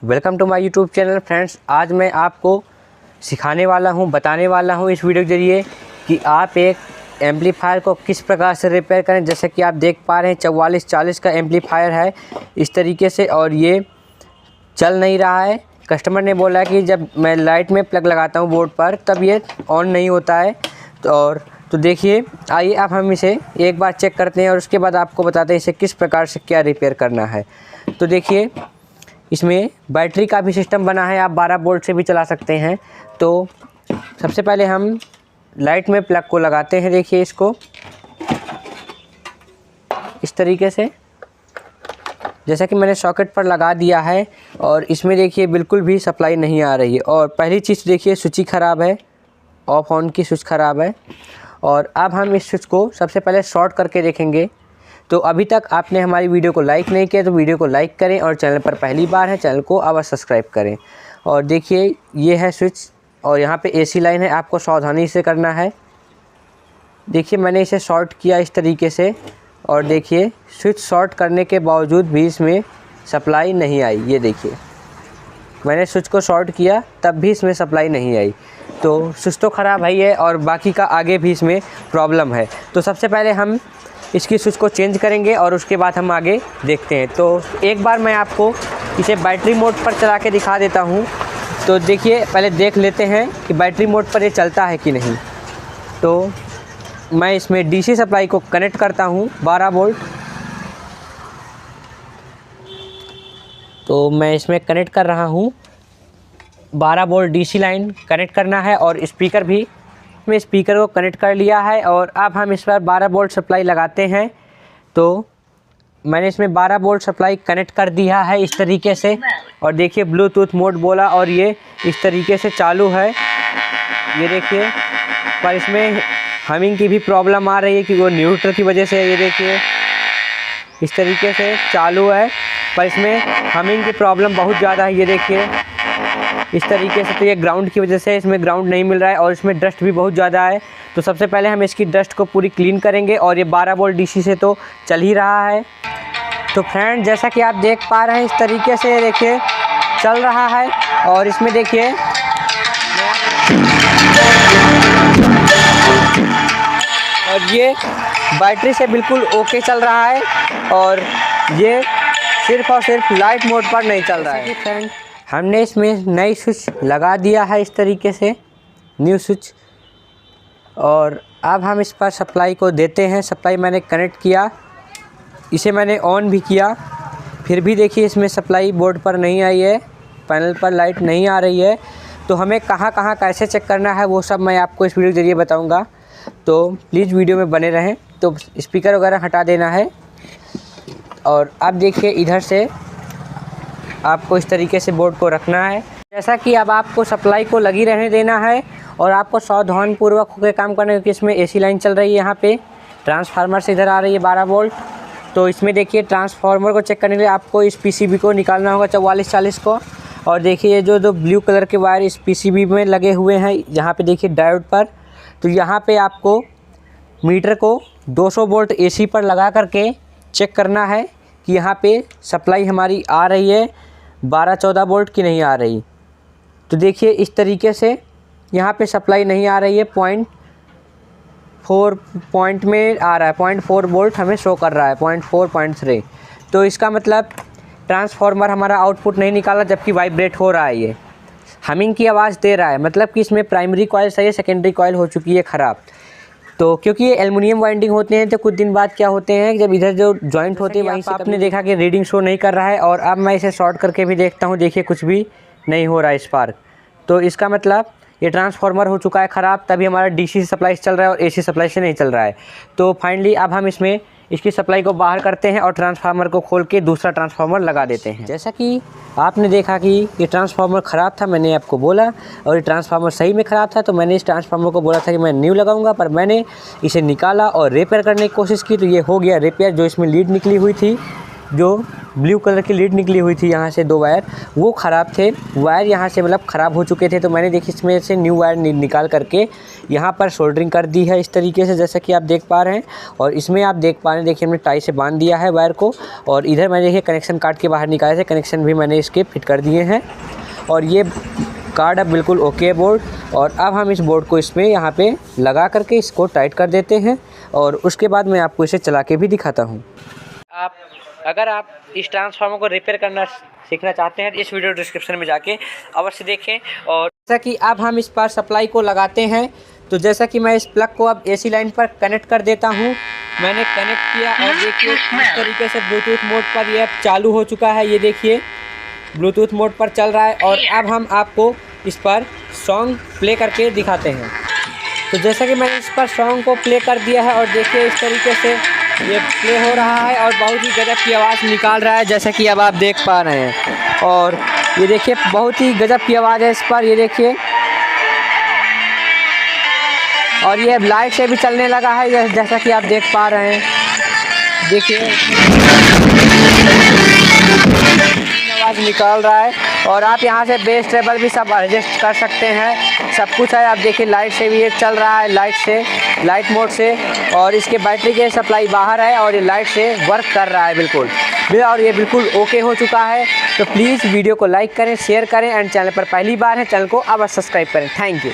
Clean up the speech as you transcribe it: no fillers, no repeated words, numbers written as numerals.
Welcome to my YouTube channel friends. आज मैं आपको सिखाने वाला हूं, बताने वाला हूं इस वीडियो के ज़रिए कि आप एक एम्पलीफायर को किस प्रकार से रिपेयर करें। जैसे कि आप देख पा रहे हैं 4440 का एम्पलीफायर है इस तरीके से, और ये चल नहीं रहा है। कस्टमर ने बोला कि जब मैं लाइट में प्लग लगाता हूं बोर्ड पर तब ये ऑन नहीं होता है। तो देखिए, आइए अब हम इसे एक बार चेक करते हैं और उसके बाद आपको बताते हैं इसे किस प्रकार से क्या रिपेयर करना है। तो देखिए, इसमें बैटरी का भी सिस्टम बना है, आप 12 वोल्ट से भी चला सकते हैं। तो सबसे पहले हम लाइट में प्लग को लगाते हैं। देखिए इसको इस तरीके से, जैसा कि मैंने सॉकेट पर लगा दिया है, और इसमें देखिए बिल्कुल भी सप्लाई नहीं आ रही है। और पहली चीज़ देखिए, स्विच ही ख़राब है, ऑफ ऑन की स्विच ख़राब है। और अब हम इस स्विच को सबसे पहले शॉर्ट करके देखेंगे। तो अभी तक आपने हमारी वीडियो को लाइक नहीं किया तो वीडियो को लाइक करें, और चैनल पर पहली बार है चैनल को अवश्य सब्सक्राइब करें। और देखिए ये है स्विच, और यहाँ पे एसी लाइन है, आपको सावधानी से करना है। देखिए मैंने इसे शॉर्ट किया इस तरीके से, और देखिए स्विच शॉर्ट करने के बावजूद भी इसमें सप्लाई नहीं आई। ये देखिए मैंने स्विच को शॉर्ट किया तब भी इसमें सप्लाई नहीं आई। तो स्विच तो ख़राब है और बाकी का आगे भी इसमें प्रॉब्लम है। तो सबसे पहले हम इसकी स्विच को चेंज करेंगे और उसके बाद हम आगे देखते हैं। तो एक बार मैं आपको इसे बैटरी मोड पर चला के दिखा देता हूं। तो देखिए पहले देख लेते हैं कि बैटरी मोड पर ये चलता है कि नहीं। तो मैं इसमें डीसी सप्लाई को कनेक्ट करता हूं 12 वोल्ट। तो मैं इसमें कनेक्ट कर रहा हूं, 12 वोल्ट डीसी लाइन कनेक्ट करना है, और स्पीकर भी में स्पीकर को कनेक्ट कर लिया है। और अब हम इस पर 12 वोल्ट सप्लाई लगाते हैं। तो मैंने इसमें 12 वोल्ट सप्लाई कनेक्ट कर दिया है इस तरीके से, और देखिए ब्लूटूथ मोड बोला और ये इस तरीके से चालू है। ये देखिए, पर इसमें हमिंग की भी प्रॉब्लम आ रही है कि वो न्यूट्रल की वजह से। ये देखिए इस तरीके से चालू है, पर इसमें हमिंग की प्रॉब्लम बहुत ज़्यादा है। ये देखिए इस तरीके से, तो ये ग्राउंड की वजह से इसमें ग्राउंड नहीं मिल रहा है, और इसमें डस्ट भी बहुत ज़्यादा है। तो सबसे पहले हम इसकी डस्ट को पूरी क्लीन करेंगे, और ये 12 वोल्ट डीसी से तो चल ही रहा है। तो फ्रेंड जैसा कि आप देख पा रहे हैं इस तरीके से देखिए चल रहा है। और इसमें देखिए और ये बैटरी से बिल्कुल ओके चल रहा है, और ये सिर्फ और सिर्फ लाइट मोड पर नहीं चल रहा है। फ्रेंड हमने इसमें नई स्विच लगा दिया है इस तरीके से, न्यू स्विच। और अब हम इस पर सप्लाई को देते हैं। सप्लाई मैंने कनेक्ट किया, इसे मैंने ऑन भी किया, फिर भी देखिए इसमें सप्लाई बोर्ड पर नहीं आई है, पैनल पर लाइट नहीं आ रही है। तो हमें कहाँ कहाँ कैसे चेक करना है वो सब मैं आपको इस वीडियो के जरिए बताऊँगा। तो प्लीज़ वीडियो में बने रहें। तो स्पीकर वगैरह हटा देना है, और अब देखिए इधर से आपको इस तरीके से बोर्ड को रखना है। जैसा कि अब आपको सप्लाई को लगी रहने देना है, और आपको सावधानपूर्वक होकर काम करना है, क्योंकि इसमें एसी लाइन चल रही है। यहाँ पे ट्रांसफार्मर से इधर आ रही है 12 वोल्ट। तो इसमें देखिए ट्रांसफार्मर को चेक करने के लिए आपको इस पीसीबी को निकालना होगा 4440 को। और देखिए ये जो ब्लू कलर के वायर इस पीसीबी में लगे हुए हैं, यहाँ पे देखिए डायोड पर। तो यहाँ पे आपको मीटर को 200 वोल्ट एसी पर लगा करके चेक करना है कि यहाँ पे सप्लाई हमारी आ रही है 12-14 वोल्ट की नहीं आ रही। तो देखिए इस तरीके से यहाँ पे सप्लाई नहीं आ रही है, 0.4 पॉइंट में आ रहा है, 0.4 वोल्ट हमें शो कर रहा है, 0.4 0.3। तो इसका मतलब ट्रांसफार्मर हमारा आउटपुट नहीं निकाला, जबकि वाइब्रेट हो रहा है, ये हमिंग की आवाज़ दे रहा है। मतलब कि इसमें प्राइमरी कॉइल सही है, सेकेंडरी कॉइल हो चुकी है ख़राब। तो क्योंकि ये एल्युमिनियम वाइंडिंग होते हैं, तो कुछ दिन बाद क्या होते हैं, जब इधर जो जॉइंट होते हैं वहीं से आपने देखा कि रीडिंग शो नहीं कर रहा है। और अब मैं इसे शॉर्ट करके भी देखता हूँ, देखिए कुछ भी नहीं हो रहा है स्पार्क। तो इसका मतलब ये ट्रांसफार्मर हो चुका है ख़राब, तभी हमारा डीसी सप्लाई से चल रहा है और एसी सप्लाई से नहीं चल रहा है। तो फाइनली अब हम इसमें इसकी सप्लाई को बाहर करते हैं और ट्रांसफार्मर को खोल के दूसरा ट्रांसफार्मर लगा देते हैं। जैसा कि आपने देखा कि ये ट्रांसफार्मर ख़राब था, मैंने आपको बोला, और ये ट्रांसफार्मर सही में ख़राब था। तो मैंने इस ट्रांसफार्मर को बोला था कि मैं न्यू लगाऊंगा, पर मैंने इसे निकाला और रिपेयर करने की कोशिश की, तो ये हो गया रिपेयर। जो इसमें लीड निकली हुई थी जो ब्लू कलर की लीड निकली हुई थी यहाँ से 2 वायर, वो ख़राब थे। वायर यहाँ से मतलब ख़राब हो चुके थे, तो मैंने देखिए इसमें से न्यू वायर निकाल करके यहाँ पर सोल्डरिंग कर दी है इस तरीके से, जैसा कि आप देख पा रहे हैं। और इसमें आप देख पा रहे हैं, देखिए हमने टाई से बांध दिया है वायर को। और इधर मैंने देखिए कनेक्शन काट के बाहर निकाले थे, कनेक्शन भी मैंने इसके फिट कर दिए हैं। और ये कार्ड अब बिल्कुल ओके बोर्ड। और अब हम इस बोर्ड को इसमें यहाँ पे लगा करके इसको टाइट कर देते हैं, और उसके बाद मैं आपको इसे चला के भी दिखाता हूँ। अगर आप इस ट्रांसफार्मर को रिपेयर करना सीखना चाहते हैं तो इस वीडियो डिस्क्रिप्शन में जाके अवश्य देखें। और जैसा कि अब हम इस पर सप्लाई को लगाते हैं, तो जैसा कि मैं इस प्लग को अब AC लाइन पर कनेक्ट कर देता हूँ। मैंने कनेक्ट किया और देखिए इस तरीके से ब्लूटूथ मोड पर यह चालू हो चुका है। ये देखिए ब्लूटूथ मोड पर चल रहा है। और अब हम आपको इस पर सॉन्ग प्ले करके दिखाते हैं। तो जैसा कि मैंने इस पर सॉन्ग को प्ले कर दिया है, और देखिए इस तरीके से ये प्ले हो रहा है और बहुत ही गजब की आवाज़ निकाल रहा है, जैसा कि अब आप देख पा रहे हैं। और ये देखिए बहुत ही गजब की आवाज़ है इस पर, ये देखिए। और ये लाइट से भी चलने लगा है, जैसा कि आप देख पा रहे हैं। देखिए आवाज़ निकाल रहा है। और आप यहाँ से बेस ट्रेबल भी सब एडजस्ट कर सकते हैं, सब कुछ है। आप देखिए लाइट से भी ये चल रहा है, लाइट मोड से। और इसके बैटरी के सप्लाई बाहर है और ये लाइट से वर्क कर रहा है बिल्कुल। और ये बिल्कुल ओके हो चुका है। तो प्लीज़ वीडियो को लाइक करें, शेयर करें, एंड चैनल पर पहली बार है चैनल को अवश्य सब्सक्राइब करें। Thank you.